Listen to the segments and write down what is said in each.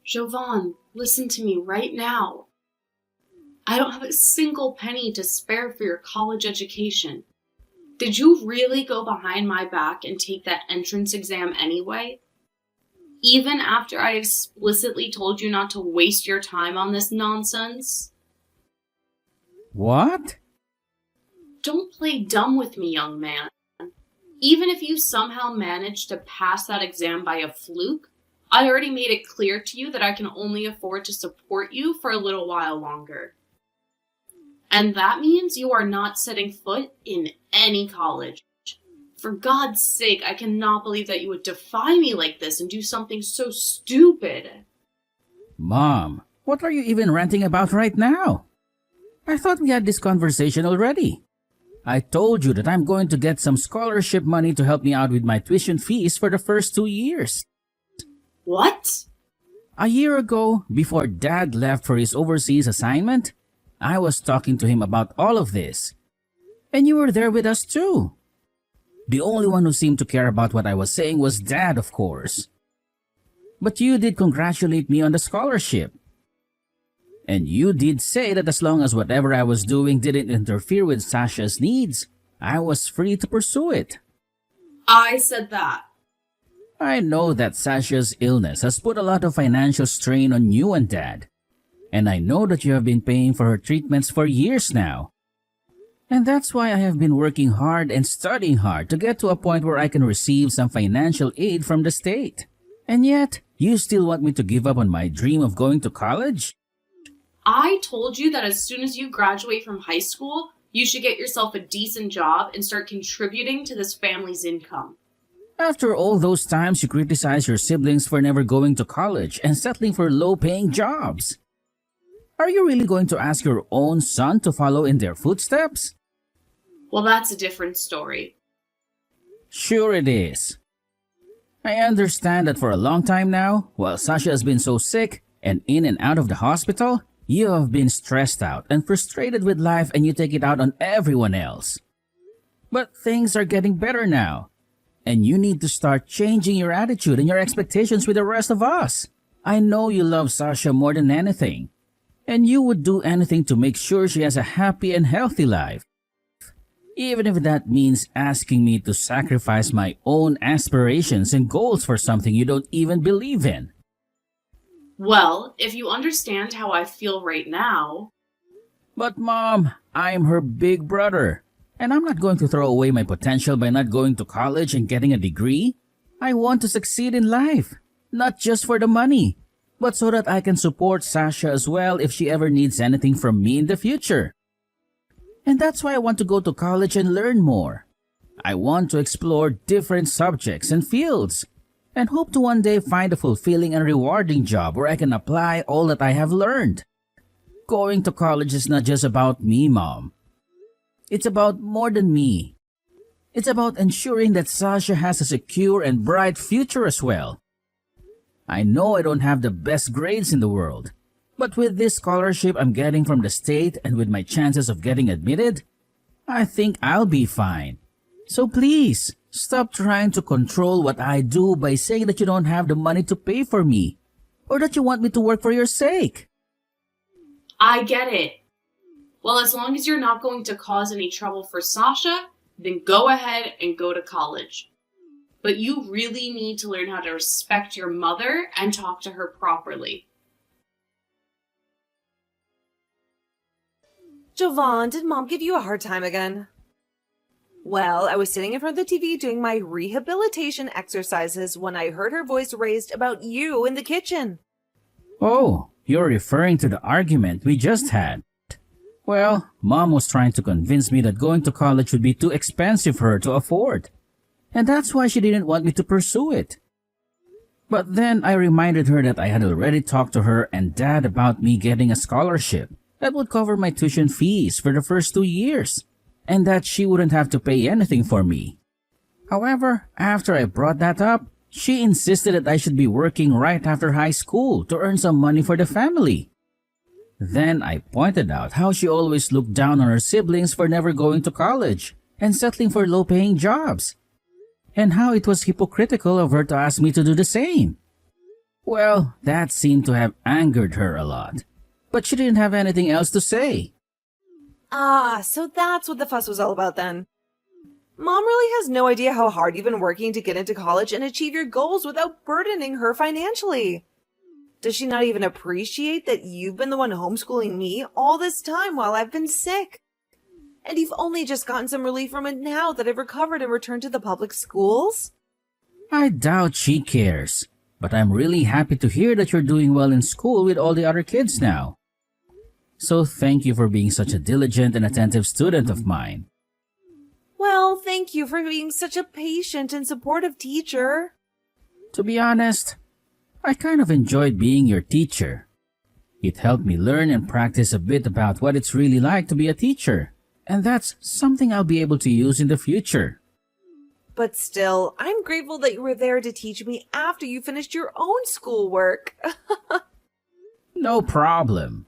Jovan, listen to me right now. I don't have a single penny to spare for your college education. Did you really go behind my back and take that entrance exam anyway? Even after I explicitly told you not to waste your time on this nonsense? What? Don't play dumb with me, young man. Even if you somehow managed to pass that exam by a fluke, I already made it clear to you that I can only afford to support you for a little while longer. And that means you are not setting foot in any college. For God's sake, I cannot believe that you would defy me like this and do something so stupid. Mom, what are you even ranting about right now? I thought we had this conversation already. I told you that I'm going to get some scholarship money to help me out with my tuition fees for the first 2 years. What? A year ago, before Dad left for his overseas assignment, I was talking to him about all of this. And you were there with us too. The only one who seemed to care about what I was saying was Dad, of course. But you did congratulate me on the scholarship. And you did say that as long as whatever I was doing didn't interfere with Sasha's needs, I was free to pursue it. I said that. I know that Sasha's illness has put a lot of financial strain on you and Dad. And I know that you have been paying for her treatments for years now. And that's why I have been working hard and studying hard to get to a point where I can receive some financial aid from the state. And yet, you still want me to give up on my dream of going to college? I told you that as soon as you graduate from high school, you should get yourself a decent job and start contributing to this family's income. After all those times you criticized your siblings for never going to college and settling for low-paying jobs. Are you really going to ask your own son to follow in their footsteps? Well, that's a different story. Sure it is. I understand that for a long time now, while Sasha has been so sick and in and out of the hospital, you have been stressed out and frustrated with life and you take it out on everyone else. But things are getting better now. And you need to start changing your attitude and your expectations with the rest of us. I know you love Sasha more than anything. And you would do anything to make sure she has a happy and healthy life. Even if that means asking me to sacrifice my own aspirations and goals for something you don't even believe in. Well, if you understand how I feel right now... But Mom, I'm her big brother. And I'm not going to throw away my potential by not going to college and getting a degree. I want to succeed in life. Not just for the money, but so that I can support Sasha as well if she ever needs anything from me in the future. And that's why I want to go to college and learn more. I want to explore different subjects and fields, and hope to one day find a fulfilling and rewarding job where I can apply all that I have learned. Going to college is not just about me, Mom. It's about more than me. It's about ensuring that Sasha has a secure and bright future as well. I know I don't have the best grades in the world, but with this scholarship I'm getting from the state and with my chances of getting admitted, I think I'll be fine. So please, stop trying to control what I do by saying that you don't have the money to pay for me, or that you want me to work for your sake. I get it. Well, as long as you're not going to cause any trouble for Sasha, then go ahead and go to college. But you really need to learn how to respect your mother and talk to her properly. Jovan, did Mom give you a hard time again? Well, I was sitting in front of the TV doing my rehabilitation exercises when I heard her voice raised about you in the kitchen. Oh, you're referring to the argument we just had. Well, Mom was trying to convince me that going to college would be too expensive for her to afford. And that's why she didn't want me to pursue it. But then I reminded her that I had already talked to her and Dad about me getting a scholarship that would cover my tuition fees for the first 2 years, and that she wouldn't have to pay anything for me. However, after I brought that up, she insisted that I should be working right after high school to earn some money for the family. Then I pointed out how she always looked down on her siblings for never going to college and settling for low-paying jobs, and how it was hypocritical of her to ask me to do the same. Well, that seemed to have angered her a lot. But she didn't have anything else to say. Ah, so that's what the fuss was all about then. Mom really has no idea how hard you've been working to get into college and achieve your goals without burdening her financially. Does she not even appreciate that you've been the one homeschooling me all this time while I've been sick? And you've only just gotten some relief from it now that I've recovered and returned to the public schools? I doubt she cares. But I'm really happy to hear that you're doing well in school with all the other kids now. So thank you for being such a diligent and attentive student of mine. Well, thank you for being such a patient and supportive teacher. To be honest, I kind of enjoyed being your teacher. It helped me learn and practice a bit about what it's really like to be a teacher. And that's something I'll be able to use in the future. But still, I'm grateful that you were there to teach me after you finished your own schoolwork. No problem.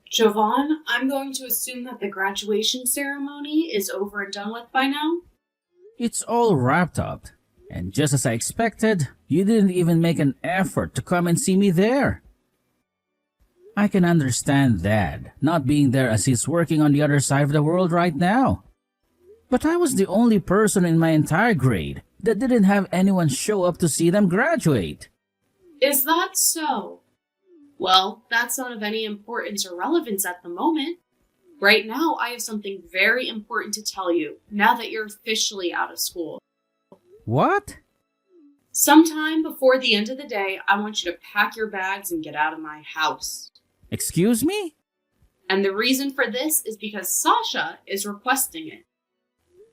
Jovan, I'm going to assume that the graduation ceremony is over and done with by now? It's all wrapped up. And just as I expected, you didn't even make an effort to come and see me there. I can understand Dad not being there as he's working on the other side of the world right now. But I was the only person in my entire grade that didn't have anyone show up to see them graduate. Is that so? Well, that's not of any importance or relevance at the moment. Right now, I have something very important to tell you, now that you're officially out of school. What? Sometime before the end of the day, I want you to pack your bags and get out of my house. Excuse me? And the reason for this is because Sasha is requesting it.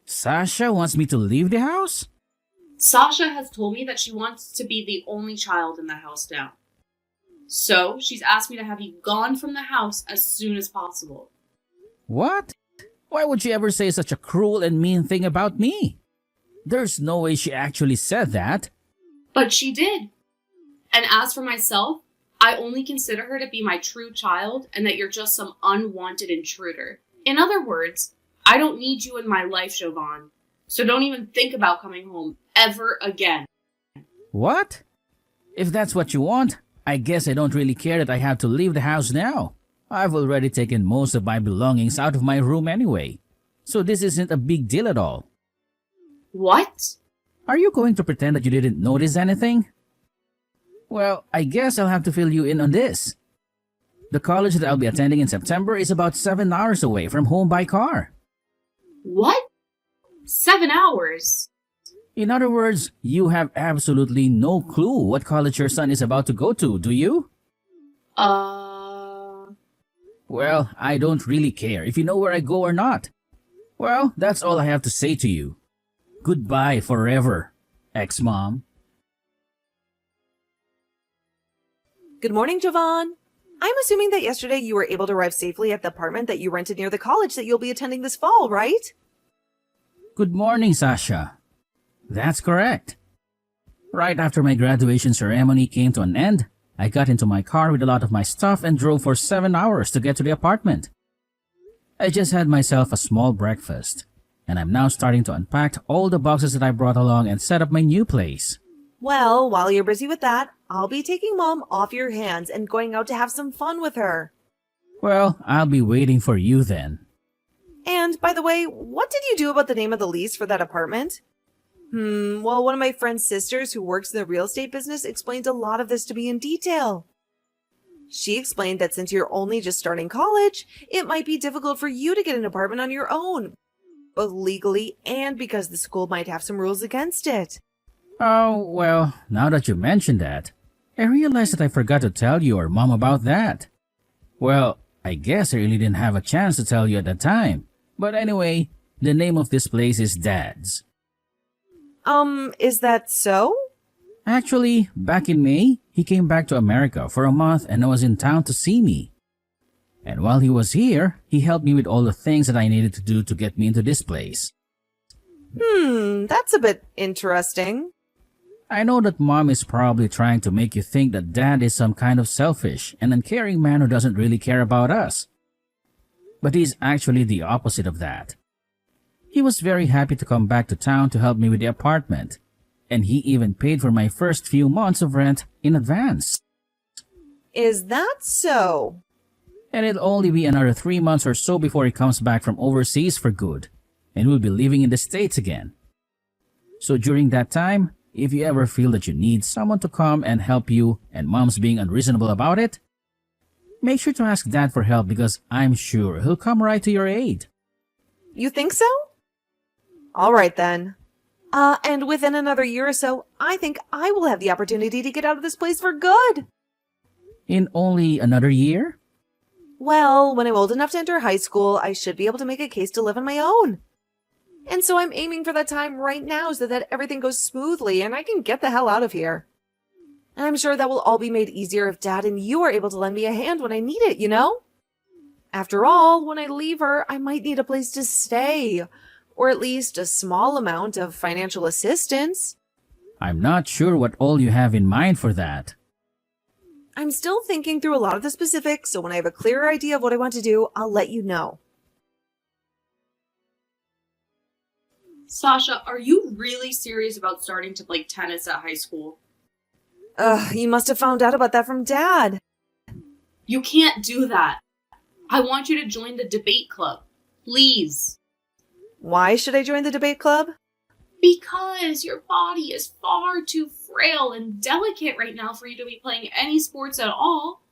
Sasha wants me to leave the house? Sasha has told me that she wants to be the only child in the house now. So, she's asked me to have you gone from the house as soon as possible. What? Why would she ever say such a cruel and mean thing about me? There's no way she actually said that. But she did. And as for myself, I only consider her to be my true child and that you're just some unwanted intruder. In other words, I don't need you in my life, Jovan. So don't even think about coming home ever again. What? If that's what you want, I guess I don't really care that I have to leave the house now. I've already taken most of my belongings out of my room anyway. So this isn't a big deal at all. What? Are you going to pretend that you didn't notice anything? Well, I guess I'll have to fill you in on this. The college that I'll be attending in September is about 7 hours away from home by car. What? 7 hours? In other words, you have absolutely no clue what college your son is about to go to, do you? Well, I don't really care if you know where I go or not. Well, that's all I have to say to you. Goodbye forever, ex-mom. Good morning, Jovan. I'm assuming that yesterday you were able to arrive safely at the apartment that you rented near the college that you'll be attending this fall, right? Good morning, Sasha. That's correct. Right after my graduation ceremony came to an end, I got into my car with a lot of my stuff and drove for 7 hours to get to the apartment. I just had myself a small breakfast, and I'm now starting to unpack all the boxes that I brought along and set up my new place. Well, while you're busy with that, I'll be taking Mom off your hands and going out to have some fun with her. Well, I'll be waiting for you then. And, by the way, what did you do about the name of the lease for that apartment? Well, one of my friend's sisters who works in the real estate business explained a lot of this to me in detail. She explained that since you're only just starting college, it might be difficult for you to get an apartment on your own, both legally and because the school might have some rules against it. Oh, well, now that you mention that, I realized that I forgot to tell you or Mom about that. Well, I guess I really didn't have a chance to tell you at the time. But anyway, the name of this place is Dad's. Is that so? Actually, back in May, he came back to America for a month and was in town to see me. And while he was here, he helped me with all the things that I needed to do to get me into this place. That's a bit interesting. I know that Mom is probably trying to make you think that Dad is some kind of selfish and uncaring man who doesn't really care about us. But he's actually the opposite of that. He was very happy to come back to town to help me with the apartment, and he even paid for my first few months of rent in advance. Is that so? And it'll only be another 3 months or so before he comes back from overseas for good, and we'll be living in the States again. So during that time, if you ever feel that you need someone to come and help you and Mom's being unreasonable about it, make sure to ask Dad for help because I'm sure he'll come right to your aid. You think so? All right then. And within another year or so, I think I will have the opportunity to get out of this place for good. In only another year? Well, when I'm old enough to enter high school, I should be able to make a case to live on my own. And so I'm aiming for that time right now so that everything goes smoothly and I can get the hell out of here. And I'm sure that will all be made easier if Dad and you are able to lend me a hand when I need it, you know? After all, when I leave her, I might need a place to stay, or at least a small amount of financial assistance. I'm not sure what all you have in mind for that. I'm still thinking through a lot of the specifics, so when I have a clearer idea of what I want to do, I'll let you know. Sasha, are you really serious about starting to play tennis at high school? You must have found out about that from Dad. You can't do that. I want you to join the debate club. Please. Why should I join the debate club? Because your body is far too frail and delicate right now for you to be playing any sports at all.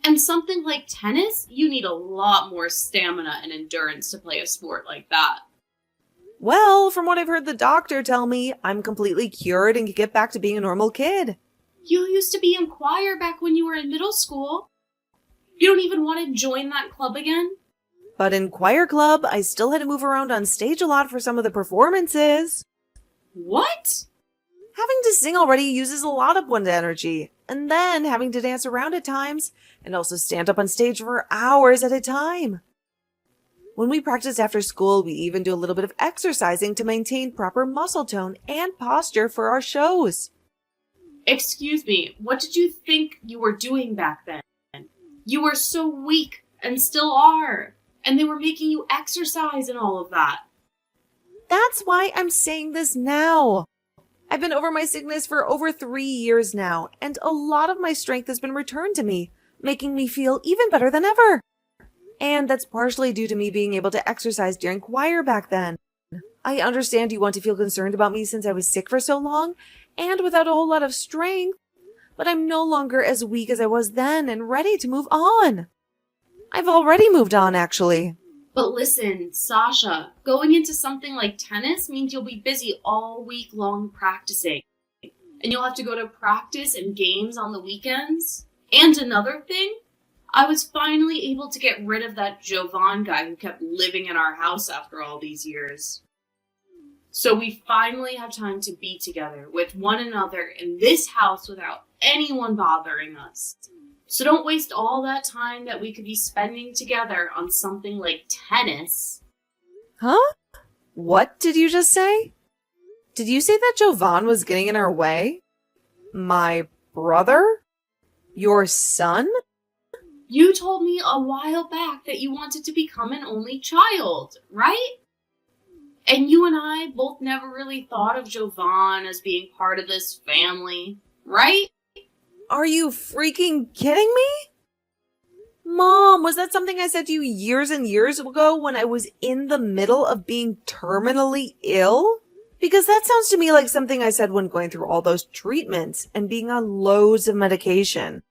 And something like tennis, you need a lot more stamina and endurance to play a sport like that. Well, from what I've heard the doctor tell me, I'm completely cured and can get back to being a normal kid. You used to be in choir back when you were in middle school. You don't even want to join that club again? But in choir club, I still had to move around on stage a lot for some of the performances. What? Having to sing already uses a lot of one's energy, and then having to dance around at times, and also stand up on stage for hours at a time. When we practice after school, we even do a little bit of exercising to maintain proper muscle tone and posture for our shows. Excuse me, what did you think you were doing back then? You were so weak, and still are, and they were making you exercise and all of that. That's why I'm saying this now. I've been over my sickness for over 3 years now, and a lot of my strength has been returned to me, making me feel even better than ever. And that's partially due to me being able to exercise during choir back then. I understand you want to feel concerned about me since I was sick for so long, and without a whole lot of strength, but I'm no longer as weak as I was then and ready to move on. I've already moved on, actually. But listen, Sasha, going into something like tennis means you'll be busy all week long practicing. And you'll have to go to practice and games on the weekends. And another thing, I was finally able to get rid of that Jovan guy who kept living in our house after all these years. So we finally have time to be together with one another in this house without anyone bothering us. So don't waste all that time that we could be spending together on something like tennis. Huh? What did you just say? Did you say that Jovan was getting in our way? My brother? Your son? You told me a while back that you wanted to become an only child, right? And you and I both never really thought of Jovan as being part of this family, right? Are you freaking kidding me? Mom, was that something I said to you years and years ago when I was in the middle of being terminally ill? Because that sounds to me like something I said when going through all those treatments and being on loads of medication.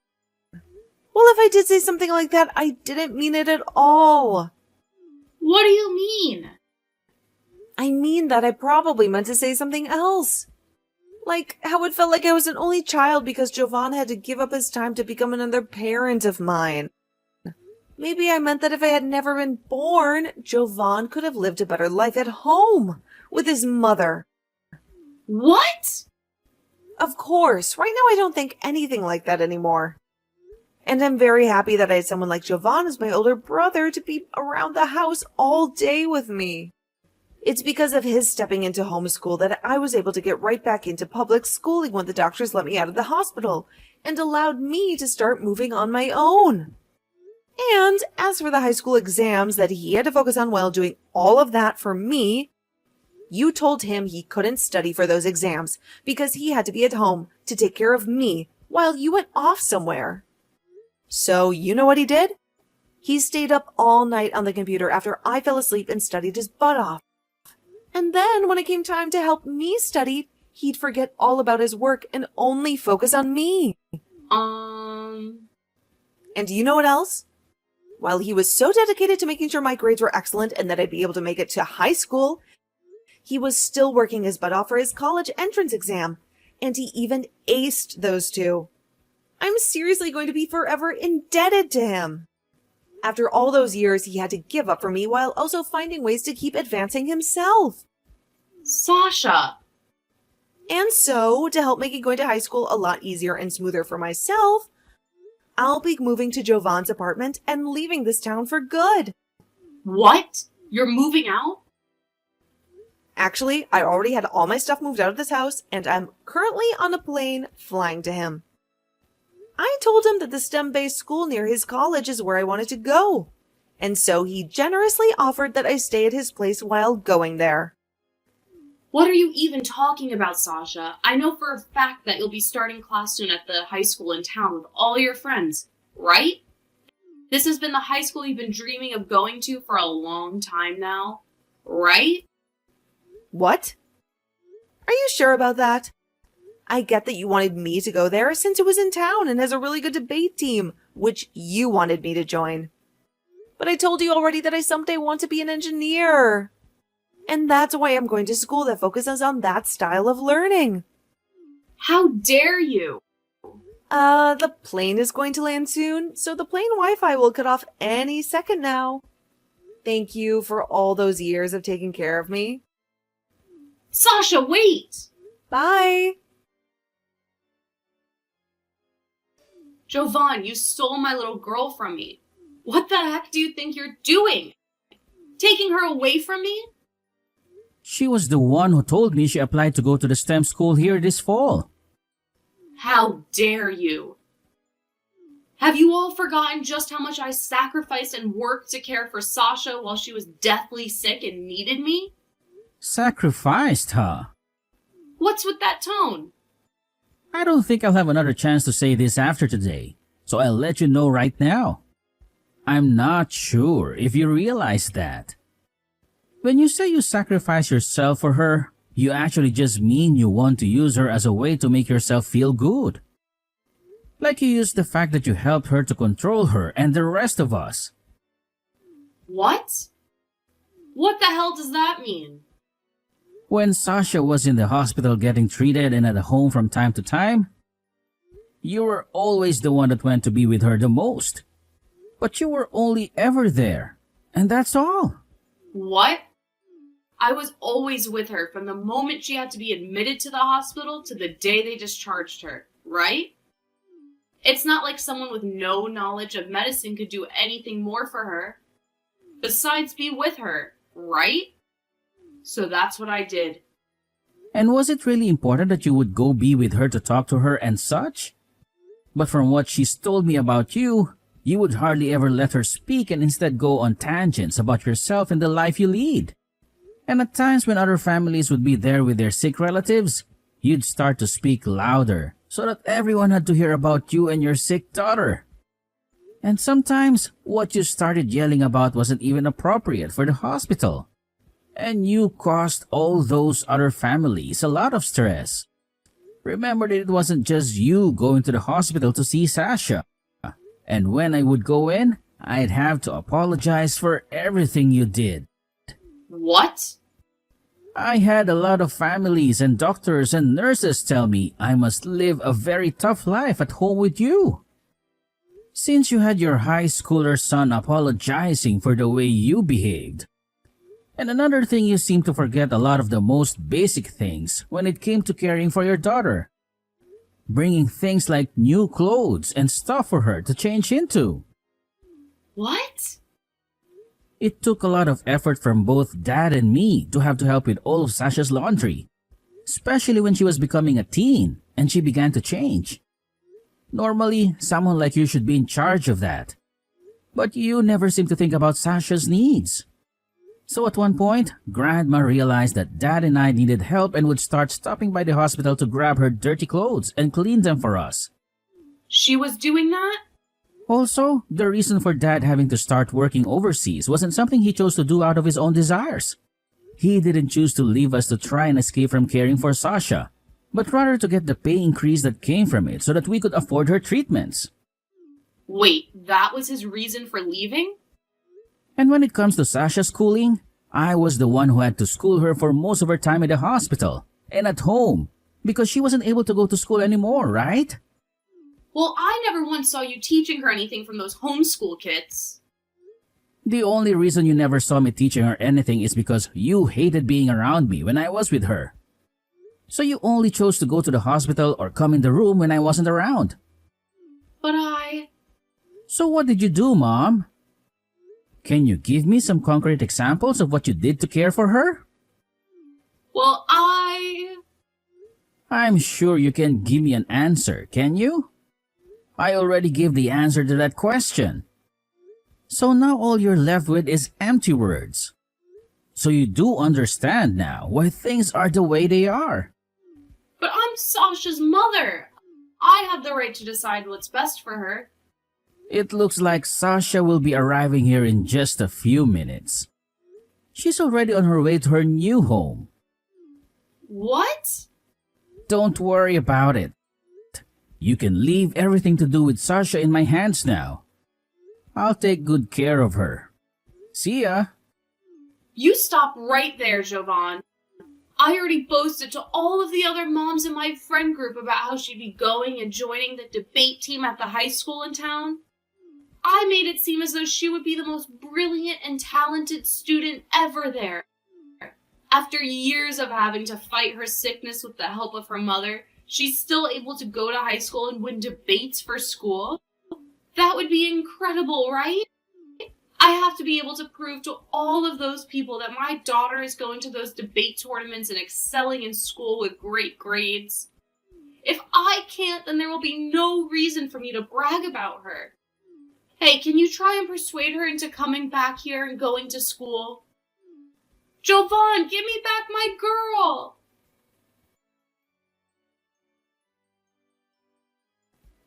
Well, if I did say something like that, I didn't mean it at all. What do you mean? I mean that I probably meant to say something else. Like how it felt like I was an only child because Jovan had to give up his time to become another parent of mine. Maybe I meant that if I had never been born, Jovan could have lived a better life at home with his mother. What? Of course, right now I don't think anything like that anymore. And I'm very happy that I had someone like Jovan as my older brother to be around the house all day with me. It's because of his stepping into homeschool that I was able to get right back into public schooling when the doctors let me out of the hospital and allowed me to start moving on my own. And as for the high school exams that he had to focus on while doing all of that for me, you told him he couldn't study for those exams because he had to be at home to take care of me while you went off somewhere. So you know what he did? He stayed up all night on the computer after I fell asleep and studied his butt off. And then when it came time to help me study, he'd forget all about his work and only focus on me. And do you know what else? While he was so dedicated to making sure my grades were excellent and that I'd be able to make it to high school, he was still working his butt off for his college entrance exam, and he even aced those two. I'm seriously going to be forever indebted to him. After all those years, he had to give up for me while also finding ways to keep advancing himself. Sasha! And so, to help make going to high school a lot easier and smoother for myself, I'll be moving to Jovan's apartment and leaving this town for good. What? You're moving out? Actually, I already had all my stuff moved out of this house, and I'm currently on a plane flying to him. I told him that the STEM-based school near his college is where I wanted to go, and so he generously offered that I stay at his place while going there. What are you even talking about, Sasha? I know for a fact that you'll be starting class soon at the high school in town with all your friends, right? This has been the high school you've been dreaming of going to for a long time now, right? What? Are you sure about that? I get that you wanted me to go there since it was in town and has a really good debate team, which you wanted me to join. But I told you already that I someday want to be an engineer. And that's why I'm going to school that focuses on that style of learning. How dare you? The plane is going to land soon, so the plane Wi-Fi will cut off any second now. Thank you for all those years of taking care of me. Sasha, wait! Bye! Jovan, you stole my little girl from me. What the heck do you think you're doing? Taking her away from me? She was the one who told me she applied to go to the STEM school here this fall. How dare you? Have you all forgotten just how much I sacrificed and worked to care for Sasha while she was deathly sick and needed me? Sacrificed, huh? What's with that tone? I don't think I'll have another chance to say this after today, so I'll let you know right now. I'm not sure if you realize that. When you say you sacrifice yourself for her, you actually just mean you want to use her as a way to make yourself feel good. Like you use the fact that you helped her to control her and the rest of us. What? What the hell does that mean? When Sasha was in the hospital getting treated and at home from time to time, you were always the one that went to be with her the most. But you were only ever there, and that's all. What? I was always with her from the moment she had to be admitted to the hospital to the day they discharged her, right? It's not like someone with no knowledge of medicine could do anything more for her besides be with her, right? So that's what I did. And was it really important that you would go be with her to talk to her and such? But from what she's told me about you, you would hardly ever let her speak and instead go on tangents about yourself and the life you lead. And at times when other families would be there with their sick relatives, you'd start to speak louder so that everyone had to hear about you and your sick daughter. And sometimes what you started yelling about wasn't even appropriate for the hospital. And you caused all those other families a lot of stress. Remember that it wasn't just you going to the hospital to see Sasha. And when I would go in, I'd have to apologize for everything you did. What? I had a lot of families and doctors and nurses tell me I must live a very tough life at home with you. Since you had your high schooler son apologizing for the way you behaved. And another thing, you seem to forget a lot of the most basic things when it came to caring for your daughter. Bringing things like new clothes and stuff for her to change into. What? It took a lot of effort from both Dad and me to have to help with all of Sasha's laundry. Especially when she was becoming a teen and she began to change. Normally, someone like you should be in charge of that. But you never seem to think about Sasha's needs. So at one point, Grandma realized that Dad and I needed help and would start stopping by the hospital to grab her dirty clothes and clean them for us. She was doing that? Also, the reason for Dad having to start working overseas wasn't something he chose to do out of his own desires. He didn't choose to leave us to try and escape from caring for Sasha, but rather to get the pay increase that came from it so that we could afford her treatments. Wait, that was his reason for leaving? And when it comes to Sasha's schooling, I was the one who had to school her for most of her time in the hospital and at home because she wasn't able to go to school anymore, right? Well, I never once saw you teaching her anything from those homeschool kits. The only reason you never saw me teaching her anything is because you hated being around me when I was with her. So you only chose to go to the hospital or come in the room when I wasn't around. But So what did you do, Mom? Can you give me some concrete examples of what you did to care for her? Well, I'm sure you can give me an answer, can you? I already gave the answer to that question. So now all you're left with is empty words. So you do understand now why things are the way they are. But I'm Sasha's mother. I have the right to decide what's best for her. It looks like Sasha will be arriving here in just a few minutes. She's already on her way to her new home. What? Don't worry about it. You can leave everything to do with Sasha in my hands now. I'll take good care of her. See ya. You stop right there, Jovan. I already boasted to all of the other moms in my friend group about how she'd be going and joining the debate team at the high school in town. I made it seem as though she would be the most brilliant and talented student ever there. After years of having to fight her sickness with the help of her mother, she's still able to go to high school and win debates for school. That would be incredible, right? I have to be able to prove to all of those people that my daughter is going to those debate tournaments and excelling in school with great grades. If I can't, then there will be no reason for me to brag about her. Hey, can you try and persuade her into coming back here and going to school? Jovan, give me back my girl!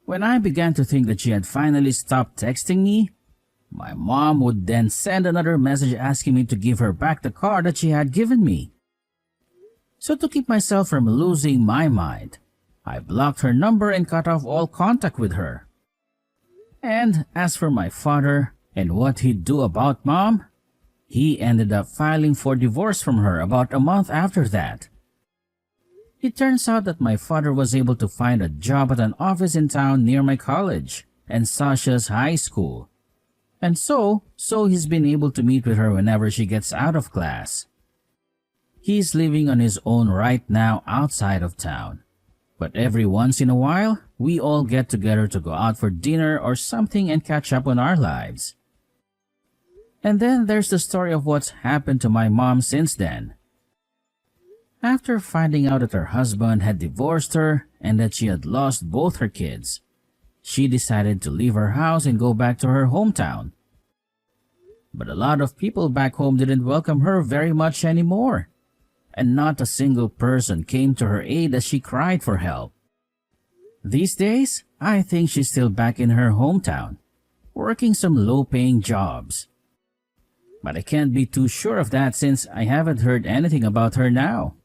When I began to think that she had finally stopped texting me, my mom would then send another message asking me to give her back the car that she had given me. So to keep myself from losing my mind, I blocked her number and cut off all contact with her. And as for my father and what he'd do about Mom, he ended up filing for divorce from her about a month after that. It turns out that my father was able to find a job at an office in town near my college and Sasha's high school. And so he's been able to meet with her whenever she gets out of class. He's living on his own right now outside of town. But every once in a while, we all get together to go out for dinner or something and catch up on our lives. And then there's the story of what's happened to my mom since then. After finding out that her husband had divorced her and that she had lost both her kids, she decided to leave her house and go back to her hometown. But a lot of people back home didn't welcome her very much anymore, and not a single person came to her aid as she cried for help. These days, I think she's still back in her hometown, working some low-paying jobs. But I can't be too sure of that since I haven't heard anything about her now.